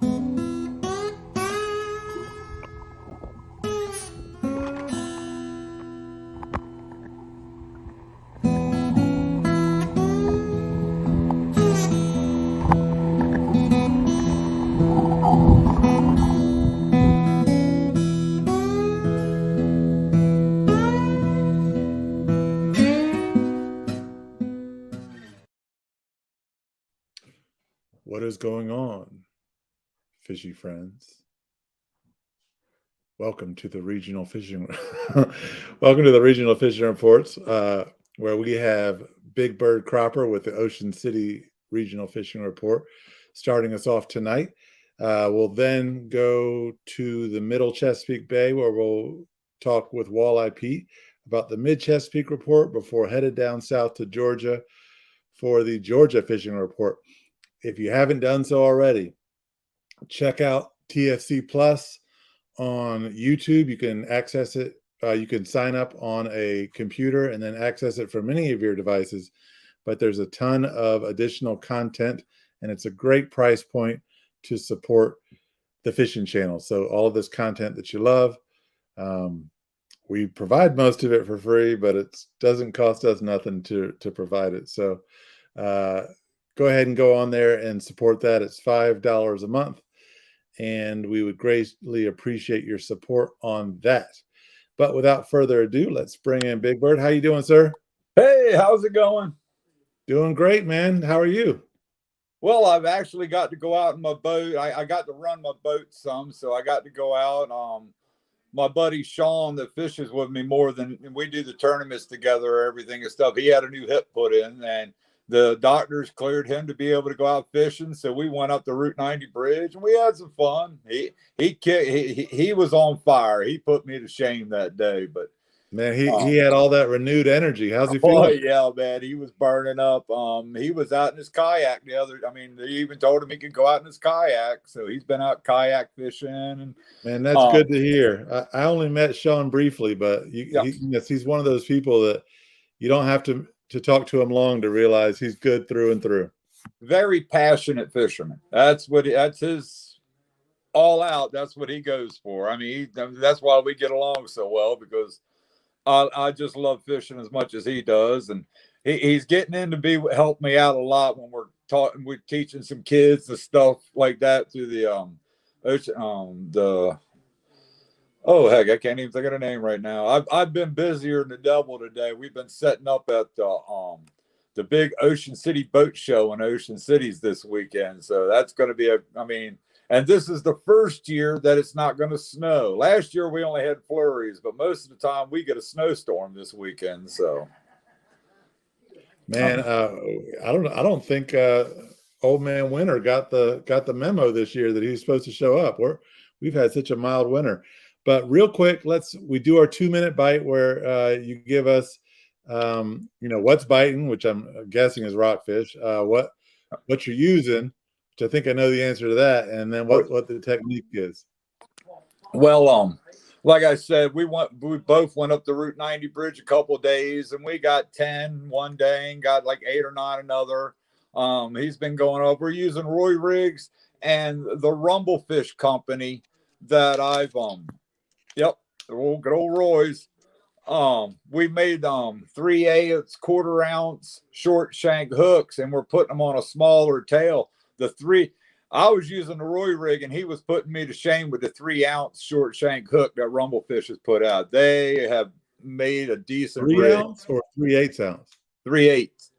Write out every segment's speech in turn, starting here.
What is going on, fishy friends? Welcome to the regional fishing. Welcome to the regional fishing reports, where we have Big Bird Cropper with the Ocean City Regional Fishing Report, starting us off tonight. We'll then go to the Middle Chesapeake Bay, where we'll talk with Walleye Pete about the Mid Chesapeake Report before headed down south to Georgia for the Georgia Fishing Report. If you haven't done so already, check out TFC Plus on YouTube. You can access it. You can sign up on a computer and then access it from any of your devices. But there's a ton of additional content, and it's a great price point to support the fishing channel. So all of this content that you love, we provide most of it for free, but it doesn't cost us nothing to provide it. So go ahead and go on there and support that. It's $5 a month, and we would greatly appreciate your support on that. But without further ado, let's bring in Big Bird. How you doing, sir? Hey, how's it going? Doing great, man. How are you? Well, I've actually got to go out in my boat. I got to run my boat some, so I got to go out. My buddy Sean that fishes with me more than we do the tournaments together, everything and stuff. He had a new hip put in, and the doctors cleared him to be able to go out fishing. So we went up the Route 90 bridge and we had some fun. He was on fire. He put me to shame that day, but man, he had all that renewed energy. How's he feeling? Oh yeah, man, he was burning up. He was out in his kayak they even told him he could go out in his kayak. So he's been out kayak fishing. And man, that's good to hear. I only met Sean briefly, but he's one of those people that you don't have to talk to him long to realize he's good through and through. Very passionate fisherman. That's his all out. That's what he goes for. I mean, that's why we get along so well, because I just love fishing as much as he does. And he's getting in to help me out a lot when we're teaching some kids the stuff like that through oh heck, I can't even think of the name right now. I've been busier than the devil today. We've been setting up at the big Ocean City boat show in Ocean Cities this weekend. So that's going to be and this is the first year that it's not going to snow. Last year we only had flurries, but most of the time we get a snowstorm this weekend. So, man, I don't think Old Man Winter got the memo this year that he's supposed to show up. We've had such a mild winter. But real quick, we do our 2-minute bite where you give us, what's biting, which I'm guessing is rockfish, what you're using, which I think I know the answer to that, and then what the technique is. Well, like I said, we both went up the Route 90 bridge a couple of days, and we got 10 one day and got like 8 or 9 another. He's been going up. We're using Roy Riggs and the Rumblefish company that I've good old Roy's. We made 3/8 1/4 ounce short shank hooks, and we're putting them on a smaller tail. I was using the Roy rig, and he was putting me to shame with the 3-ounce short shank hook that Rumblefish has put out. They have made a decent 3 ounce or 3/8 ounce? 3/8.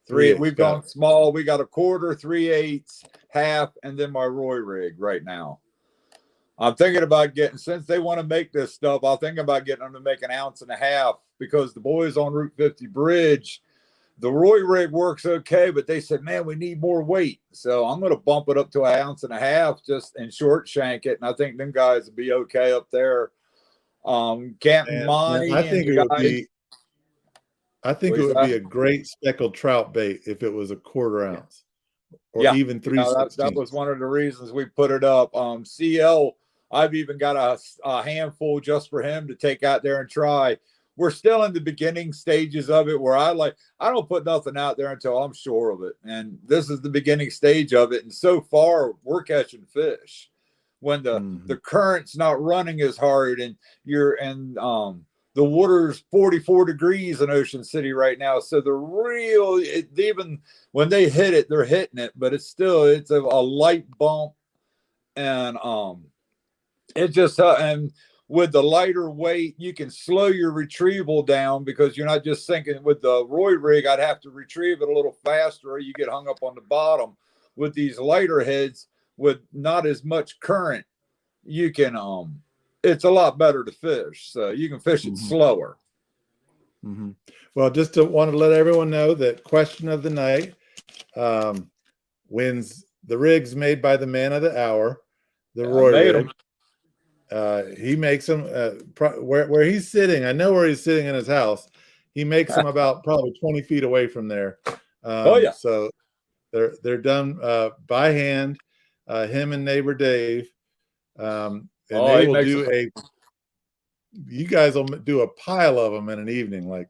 3/8. We've gone small. We got a 1/4, 3/8, half, and then my Roy rig right now. I'm thinking about since they want to make this stuff, I'll think about getting them to make 1.5 ounces, because the boys on Route 50 bridge, the Roy rig works okay, but they said, man, we need more weight. So I'm going to bump it up to 1.5 ounces just and short shank it. And I think them guys will be okay up there. Canton Monty. I think it would be a great speckled trout bait if it was a 1/4 ounce or even 3/16. That was one of the reasons we put it up. CL, I've even got a handful just for him to take out there and try. we're still in the beginning stages of it where I don't put nothing out there until I'm sure of it. And this is the beginning stage of it. And so far we're catching fish when the current's not running as hard and the water's 44 degrees in Ocean City right now. So even when they hit it, they're hitting it, but it's a light bump. And it just and with the lighter weight, you can slow your retrieval down because you're not just sinking. With the Roy rig, I'd have to retrieve it a little faster or you get hung up on the bottom. With these lighter heads with not as much current, you can it's a lot better to fish. So you can fish it slower. Well, just want to let everyone know that question of the night wins the rigs made by the man of the hour, the Roy rig. He makes them where he's sitting. I know where he's sitting in his house. He makes them about probably 20 feet away from there. So they're done by hand. Him and neighbor Dave. And they will do you guys will do a pile of them in an evening, like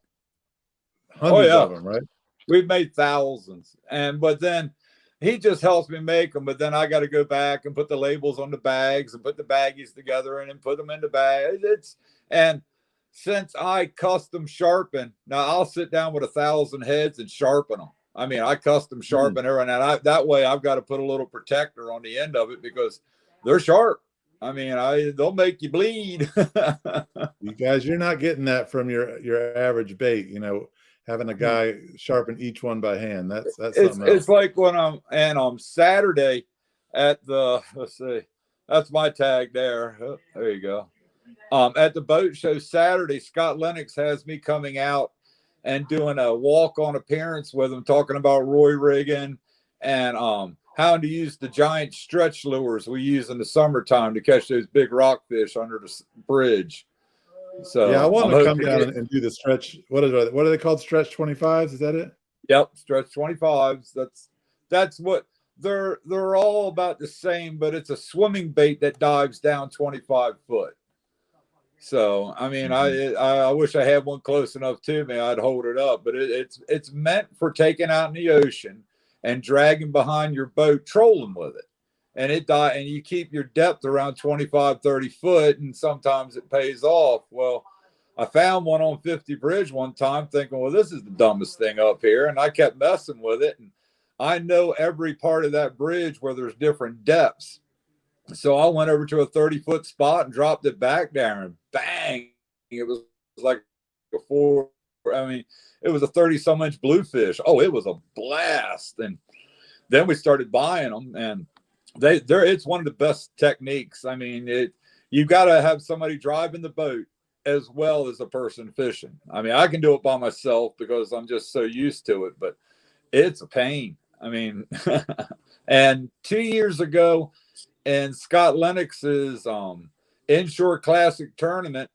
hundreds of them, right? We've made thousands. But then he just helps me make them. But then I got to go back and put the labels on the bags and put the baggies together and then put them in the bag. And since I custom sharpen, now I'll sit down with 1,000 heads and sharpen them. I mean, I custom sharpen everything. And that way I've got to put a little protector on the end of it because they're sharp. I mean, they'll make you bleed. You guys, you're not getting that from your average bait, having a guy sharpen each one by hand. That's something else. It's like when on Saturday at let's see, that's my tag there. Oh, there you go. At the boat show Saturday, Scott Lennox has me coming out and doing a walk-on appearance with him, talking about Roy rigging and how to use the giant stretch lures we use in the summertime to catch those big rockfish under the bridge. So yeah, I want to come down and do the stretch. What are they called? Stretch 25s? Is that it? Yep, stretch 25s. That's what they're all about the same, but it's a swimming bait that dives down 25 foot. So I mean, I wish I had one close enough to me. I'd hold it up, but it's meant for taking out in the ocean and dragging behind your boat, trolling with it. And and you keep your depth around 25, 30 foot, and sometimes it pays off. Well, I found one on 50 Bridge one time thinking, well, this is the dumbest thing up here. And I kept messing with it. And I know every part of that bridge where there's different depths. So I went over to a 30-foot spot and dropped it back there and bang. It was like it was a 30-some-inch bluefish. Oh, it was a blast. And then we started buying them, and it's one of the best techniques. I mean, you got to have somebody driving the boat as well as a person fishing. I mean, I can do it by myself because I'm just so used to it, but it's a pain. I mean, and 2 years ago in Scott Lennox's Inshore Classic tournament,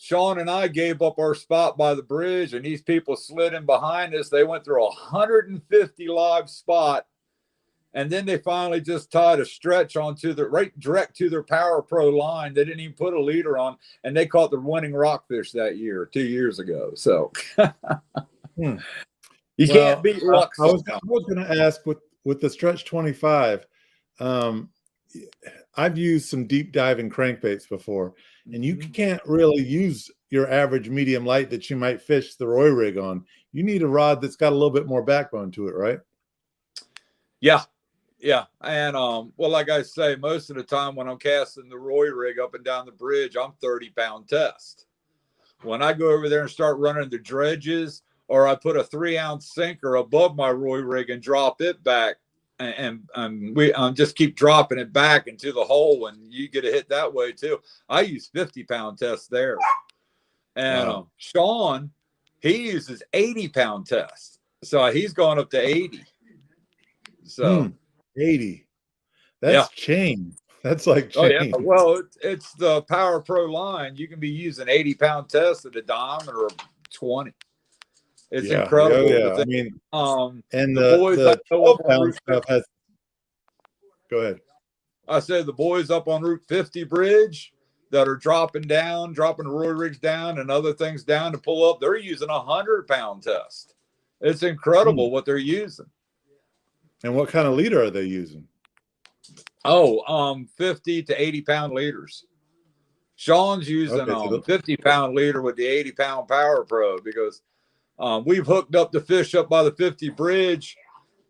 Sean and I gave up our spot by the bridge, and these people slid in behind us. They went through 150 live spot, and then they finally just tied a stretch onto direct to their Power Pro line. They didn't even put a leader on, and they caught the winning rockfish that year, 2 years ago. So you can't beat luck. I was going to ask with the Stretch 25. I've used some deep diving crankbaits before, and you can't really use your average medium light that you might fish the Roy rig on. You need a rod that's got a little bit more backbone to it, right? Yeah. And well, like I say, most of the time when I'm casting the Roy rig up and down the bridge, I'm 30-pound test. When I go over there and start running the dredges, or I put a 3-ounce sinker above my Roy rig and drop it back, and we just keep dropping it back into the hole, and you get a hit that way too. I use 50-pound tests there. And Sean, he uses 80-pound tests. So he's going up to 80. So 80. That's chain. That's like chain. Oh, yeah. Well, it's the Power Pro line. You can be using 80-pound tests at a diamond or 20. It's incredible. Oh, yeah. I mean, and the boys the 12-pound stuff has. Go ahead. I said the boys up on Route 50 Bridge, that are dropping the Roy rigs down and other things down to pull up. They're using 100-pound test. It's incredible what they're using. And what kind of leader are they using? 50 to 80-pound leaders. Sean's using 50-pound leader with the 80-pound Power Pro because we've hooked up the fish up by the 50 bridge,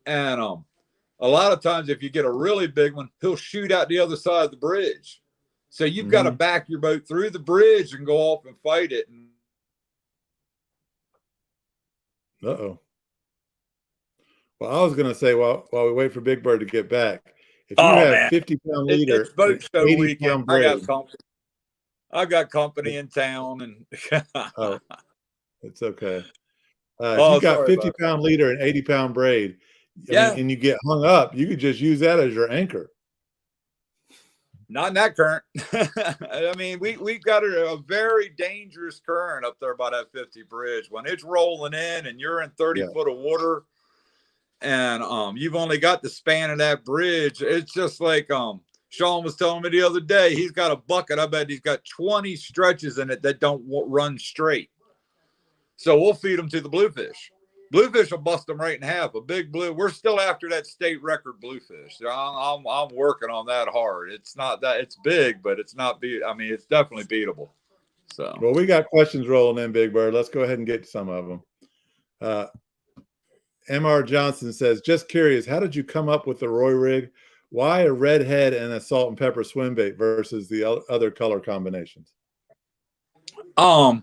and a lot of times if you get a really big one, he'll shoot out the other side of the bridge. So you've got to back your boat through the bridge and go off and fight it. Uh-oh. Well, I was going to say, while we wait for Big Bird to get back, if you have 50-pound leader, it's boat show weekend. Braid, I got company in town, and oh, it's okay. If you got 50-pound leader and 80-pound braid, and you get hung up, you could just use that as your anchor. Not in that current. I mean, we've got a very dangerous current up there by that 50 bridge. When it's rolling in and you're in 30 foot of water, and you've only got the span of that bridge, it's just like Sean was telling me the other day. He's got a bucket. I bet he's got 20 stretches in it that don't run straight. So we'll feed them to the bluefish. Bluefish will bust them right in half. A big blue. We're still after that state record bluefish. I'm working on that hard. It's not that it's big, but it's not I mean, it's definitely beatable. So, well, we got questions rolling in, Big Bird. Let's go ahead and get some of them. Mr. Johnson says, just curious, how did you come up with the Roy rig? Why a red head and a salt and pepper swim bait versus the other color combinations? I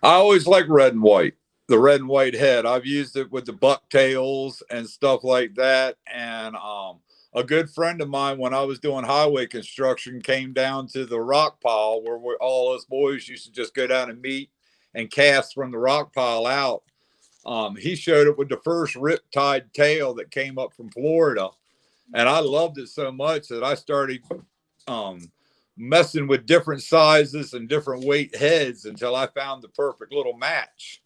always like red and white. The red and white head. I've used it with the bucktails and stuff like that. And a good friend of mine, when I was doing highway construction, came down to the rock pile where all us boys used to just go down and meet and cast from the rock pile out. He showed it with the first riptide tail that came up from Florida. And I loved it so much that I started messing with different sizes and different weight heads until I found the perfect little match.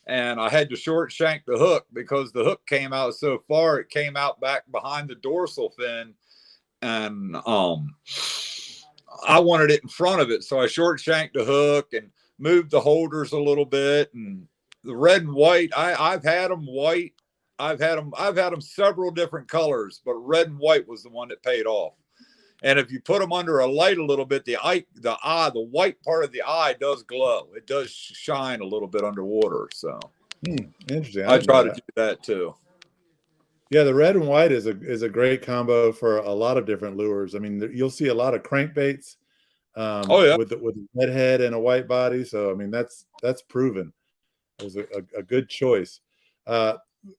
And I had to short shank the hook because the hook came out so far. It came out back behind the dorsal fin. And I wanted it in front of it. So I short shanked the hook and moved the holders a little bit. And the red and white, I've had them white. I've had them several different colors, but red and white was the one that paid off. And if you put them under a light a little bit, the white part of the eye does glow. It does shine a little bit underwater. So interesting. I try to do that too. Yeah, the red and white is a great combo for a lot of different lures. I mean, you'll see a lot of crankbaits with a red head and a white body. So I mean, that's proven. It was a good choice.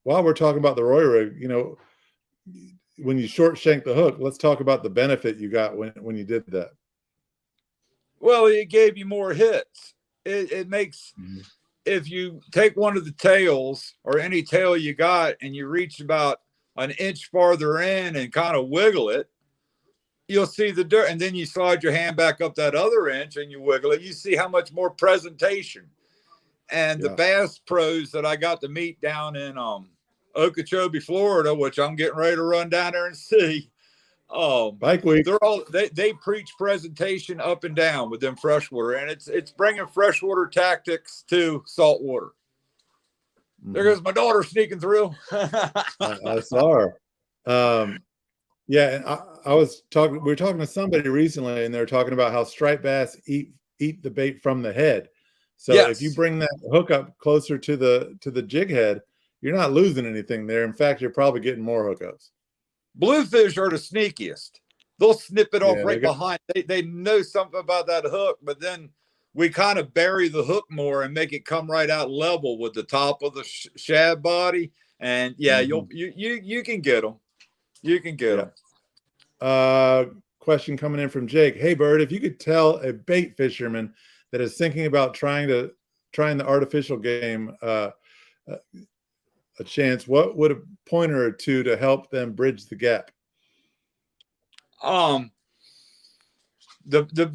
While we're talking about the Roy rig, when you short shank the hook, let's talk about the benefit you got when you did that. Well, it gave you more hits. It makes, if you take one of the tails or any tail you got and you reach about an inch farther in and kind of wiggle it, you'll see the dirt. And then you slide your hand back up that other inch and you wiggle it. You see how much more presentation. And the bass pros that I got to meet down in Okeechobee, Florida, which I'm getting ready to run down there and see. Bike week. They preach presentation up and down with them freshwater, and it's bringing freshwater tactics to saltwater. There goes my daughter sneaking through. I saw her. Yeah, and I was talking. We were talking to somebody recently, and they were talking about how striped bass eat the bait from the head. So if you bring that hook up closer to the jig head, you're not losing anything there. In fact, you're probably getting more hookups. Bluefish are the sneakiest. They'll snip it off right behind. They know something about that hook, but then we kind of bury the hook more and make it come right out level with the top of the shad body. And you can get them. You can get them. Question coming in from Jake. Hey, Bird, if you could tell a bait fisherman that is thinking about trying the artificial game a chance, what would a pointer or two to help them bridge the gap? The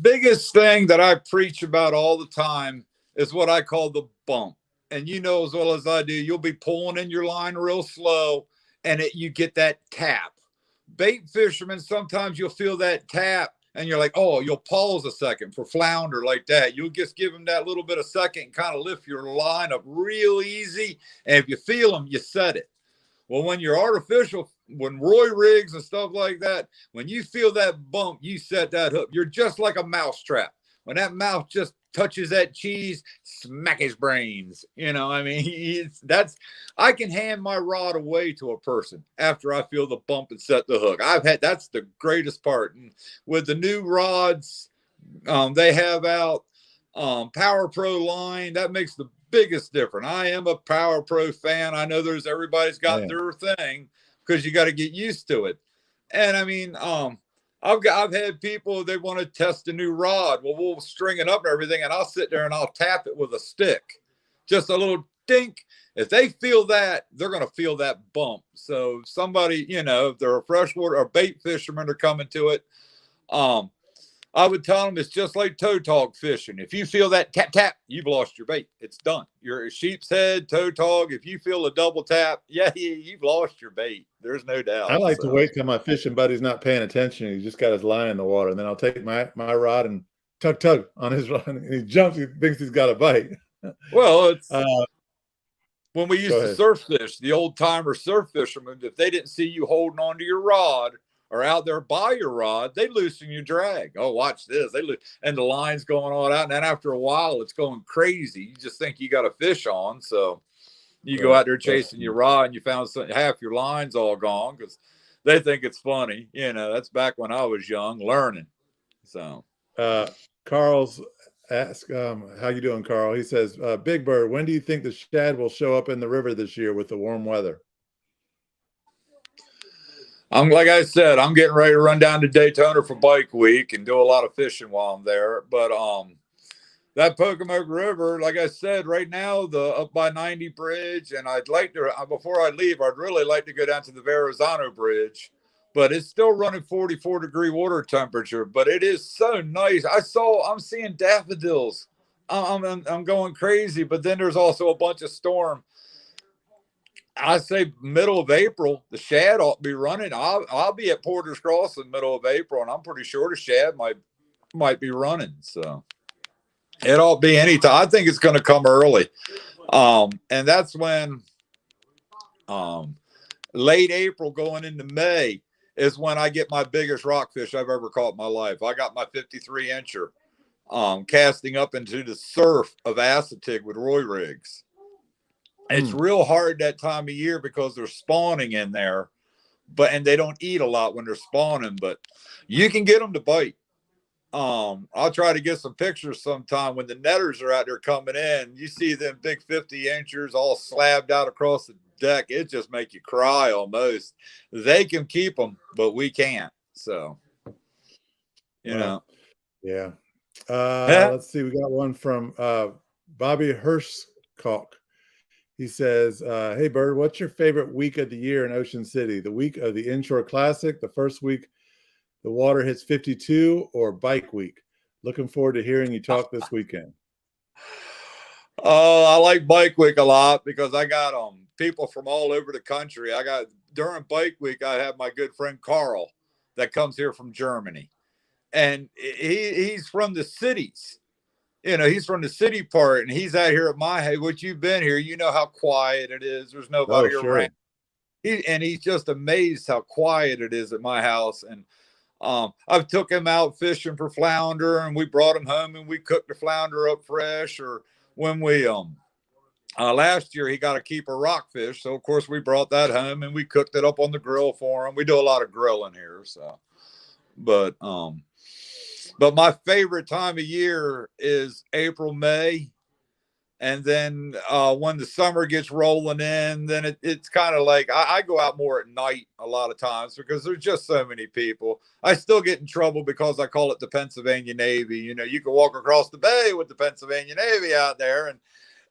biggest thing that I preach about all the time is what I call the bump. And you know as well as I do, you'll be pulling in your line real slow and you get that tap. Bait fishermen, sometimes you'll feel that tap and you're like, oh, you'll pause a second for flounder like that. You'll just give them that little bit of second and kind of lift your line up real easy. And if you feel them, you set it. Well, when you're artificial, when Roy rigs and stuff like that, when you feel that bump, you set that hook. You're just like a mouse trap. When that mouse just touches that cheese, smack his brains. You know, I mean, I can hand my rod away to a person after I feel the bump and set the hook. That's the greatest part. And with the new rods they have out, Power Pro line, that makes the biggest difference. I am a Power Pro fan. I know everybody's got their thing because you got to get used to it. And I mean, I've had people, they want to test a new rod. Well, we'll string it up and everything, and I'll sit there and I'll tap it with a stick, just a little dink. If they feel that, they're going to feel that bump. So somebody, if they're a freshwater or bait fisherman, are coming to it. I would tell them it's just like toe tog fishing. If you feel that tap, tap, you've lost your bait. It's done. You're a sheep's head, toe tog. If you feel a double tap, you've lost your bait. There's no doubt. I like to wait till my fishing buddy's not paying attention. He's just got his line in the water. And then I'll take my rod and tug on his rod. And he jumps. He thinks he's got a bite. Well, it's when we used to ahead. surf fish, the old timer surf fishermen, if they didn't see you holding onto your rod or out there by your rod, they loosen your drag. Oh, watch this. And the line's going all out. And then after a while, it's going crazy. You just think you got a fish on. So you go out there chasing your rod and you found half your line's all gone because they think it's funny. That's back when I was young, learning. So Carl's asked, how you doing, Carl? He says, Big Bird, when do you think the shad will show up in the river this year with the warm weather? Like I said, I'm getting ready to run down to Daytona for bike week and do a lot of fishing while I'm there. But that Pocomoke River, like I said, right now, the up by 90 bridge, and I'd like to, before I leave, I'd really like to go down to the Verrazano Bridge, but it's still running 44-degree water temperature, but it is so nice. I'm seeing daffodils. I'm going crazy, but then there's also a bunch of storm. I say middle of April, the shad ought to be running. I'll be at Porter's Crossing middle of April, and I'm pretty sure the shad might be running. So it ought to be any time. I think it's going to come early. And that's when late April going into May is when I get my biggest rockfish I've ever caught in my life. I got my 53-incher casting up into the surf of Assateague with Roy rigs. It's real hard that time of year because they're spawning in there, and they don't eat a lot when they're spawning, but you can get them to bite. I'll try to get some pictures sometime when the netters are out there coming in. You see them big 50-inchers all slabbed out across the deck. It just make you cry almost. They can keep them, but we can't. So, Yeah. Let's see. We got one from Bobby Hirschkalk. He says, hey, Bird, what's your favorite week of the year in Ocean City? The week of the Inshore Classic, the first week the water hits 52, or bike week? Looking forward to hearing you talk this weekend. Oh, I like bike week a lot because I got people from all over the country. During bike week, I have my good friend Carl that comes here from Germany. And he's from the cities. He's from the city part, and he's out here at my house. Which you've been here, you know how quiet it is. There's nobody around. He's just amazed how quiet it is at my house. And I've took him out fishing for flounder, and we brought him home and we cooked the flounder up fresh. Or when we last year he got a keeper rockfish, so of course we brought that home and we cooked it up on the grill for him. We do a lot of grilling here, so. But my favorite time of year is April, May. And then when the summer gets rolling in, then it's kind of like I go out more at night a lot of times because there's just so many people. I still get in trouble because I call it the Pennsylvania Navy. You can walk across the bay with the Pennsylvania Navy out there, and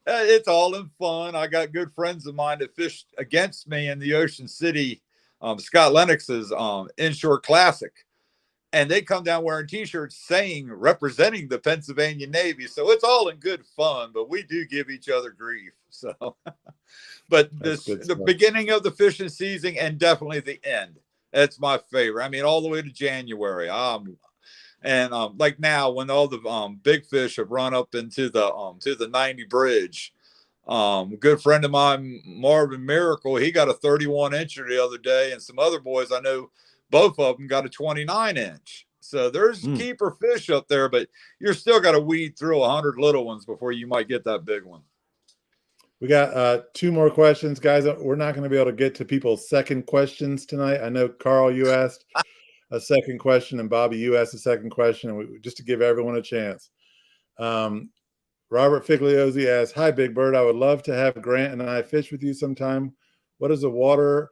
it's all in fun. I got good friends of mine that fished against me in the Ocean City, Scott Lennox's Inshore Classic. And they come down wearing T-shirts representing the Pennsylvania Navy. So it's all in good fun, but we do give each other grief. So, but the beginning of the fishing season and definitely the end, that's my favorite. I mean, all the way to January. And And like now, when all the big fish have run up into the 90 bridge, a good friend of mine, Marvin Miracle, he got a 31 incher the other day, and some other boys I know, both of them got a 29-inch. So there's keeper fish up there, but you're still got to weed through 100 little ones before you might get that big one. We got 2 more questions, guys. We're not going to be able to get to people's second questions tonight. I know, Carl, you asked a second question, and Bobby, you asked a second question, and just to give everyone a chance. Robert Figliozzi asks, "Hi, Big Bird. I would love to have Grant and I fish with you sometime. What is a water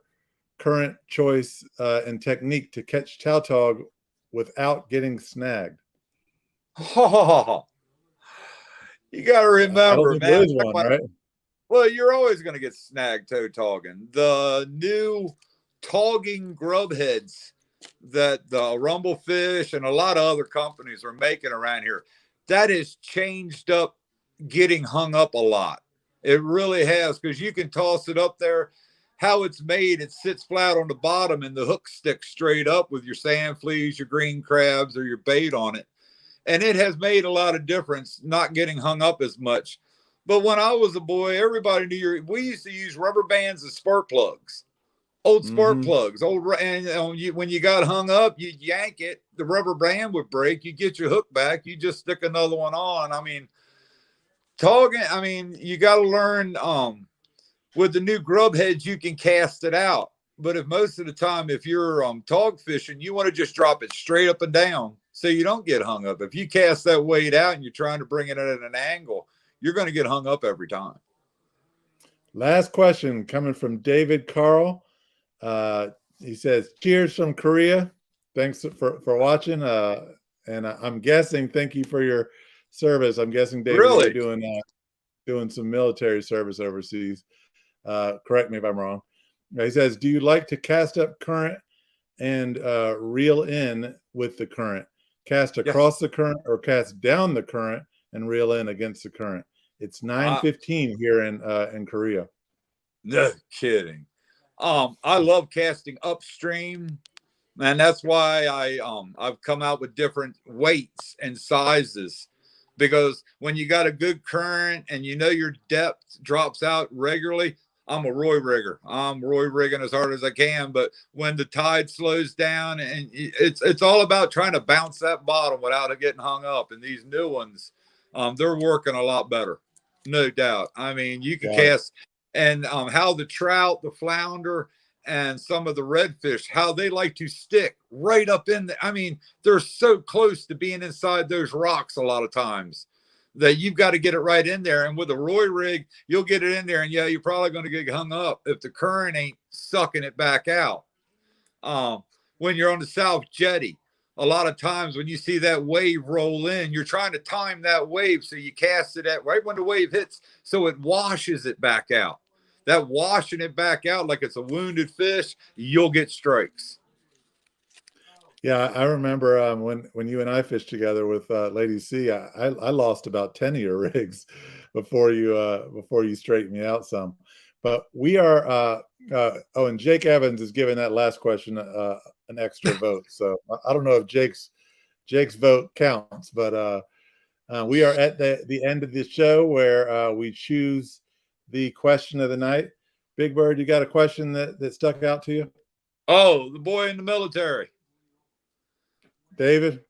current choice and technique to catch tautog without getting snagged?" You got to remember, I don't think man. there is one, right? Well, you're always going to get snagged tautoging. The new togging grub heads that the Rumble Fish and a lot of other companies are making around here, that has changed up getting hung up a lot. It really has, because you can toss it up there. How it's made, it sits flat on the bottom and the hook sticks straight up with your sand fleas, your green crabs, or your bait on it. And it has made a lot of difference not getting hung up as much. But when I was a boy, everybody knew we used to use rubber bands as spark plugs, old spark plugs, and when you got hung up, you'd yank it, the rubber band would break, you get your hook back, you just stick another one on. I mean, togging, I mean, you got to learn with the new grub heads, you can cast it out. But if most of the time, if you're tog fishing, you want to just drop it straight up and down so you don't get hung up. If you cast that weight out and you're trying to bring it at an angle, you're going to get hung up every time. Last question coming from David Carl. He says, "Cheers from Korea. Thanks for watching. And I'm guessing, thank you for your service. I'm guessing, David, Really? you're doing some military service overseas. Correct me if I'm wrong." He says, "Do you like to cast up current and reel in with the current? Cast across the current or cast down the current and reel in against the current?" It's 9:15 here in Korea. No kidding. I love casting upstream, and that's why I've come out with different weights and sizes, because when you got a good current and you know your depth drops out regularly, I'm a Roy rigger. I'm Roy rigging as hard as I can, but when the tide slows down, and it's all about trying to bounce that bottom without it getting hung up. And these new ones, they're working a lot better, no doubt. I mean, you can cast, and how the trout, the flounder, and some of the redfish, how they like to stick right up in the, I mean, they're so close to being inside those rocks a lot of times that you've got to get it right in there. And with a Roy rig, you'll get it in there, and yeah, you're probably going to get hung up if the current ain't sucking it back out. When you're on the South Jetty, a lot of times when you see that wave roll in, you're trying to time that wave so you cast it at right when the wave hits, so it washes it back out. That washing it back out like it's a wounded fish, you'll get strikes. Yeah, I remember when you and I fished together with Lady C, I lost about 10 of your rigs before you straightened me out some. But we are and Jake Evans is giving that last question an extra vote. So I don't know if Jake's vote counts, but we are at the end of the show where we choose the question of the night. Big Bird, you got a question that stuck out to you? Oh, the boy in the military. David?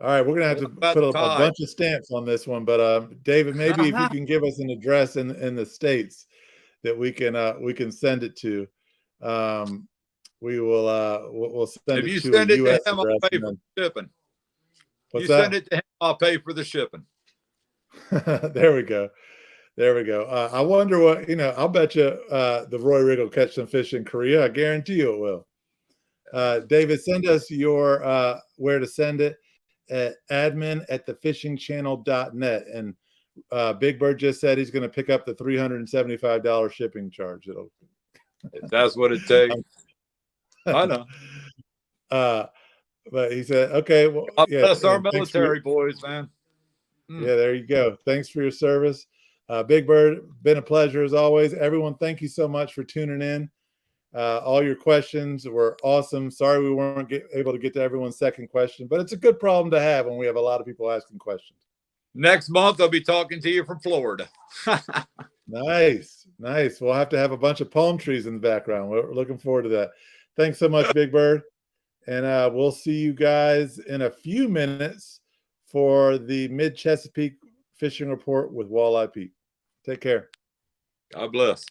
All right, we're gonna have to put up a bunch of stamps on this one, but David, maybe if you can give us an address in the States that we can send it to, we'll send if it you to send a it US to him, address. I'll pay for the shipping. What's you that? Send it to him, I'll pay for the shipping. There we go. There we go. I wonder what, I'll bet you the Roy Rig will catch some fish in Korea. I guarantee you it will. David, send us your where to send it at admin@thefishingchannel.net. And Big Bird just said he's going to pick up the $375 shipping charge. If that's what it takes. I know. But he said, okay, well, that's our military boys, man. Yeah, there you go. Thanks for your service. Big Bird, been a pleasure as always. Everyone, thank you so much for tuning in. All your questions were awesome. Sorry we weren't able to get to everyone's second question, but it's a good problem to have when we have a lot of people asking questions. Next month, I'll be talking to you from Florida. Nice. We'll have to have a bunch of palm trees in the background. We're looking forward to that. Thanks so much, Big Bird. And we'll see you guys in a few minutes for the Mid-Chesapeake Fishing Report with Walleye Pete. Take care. God bless.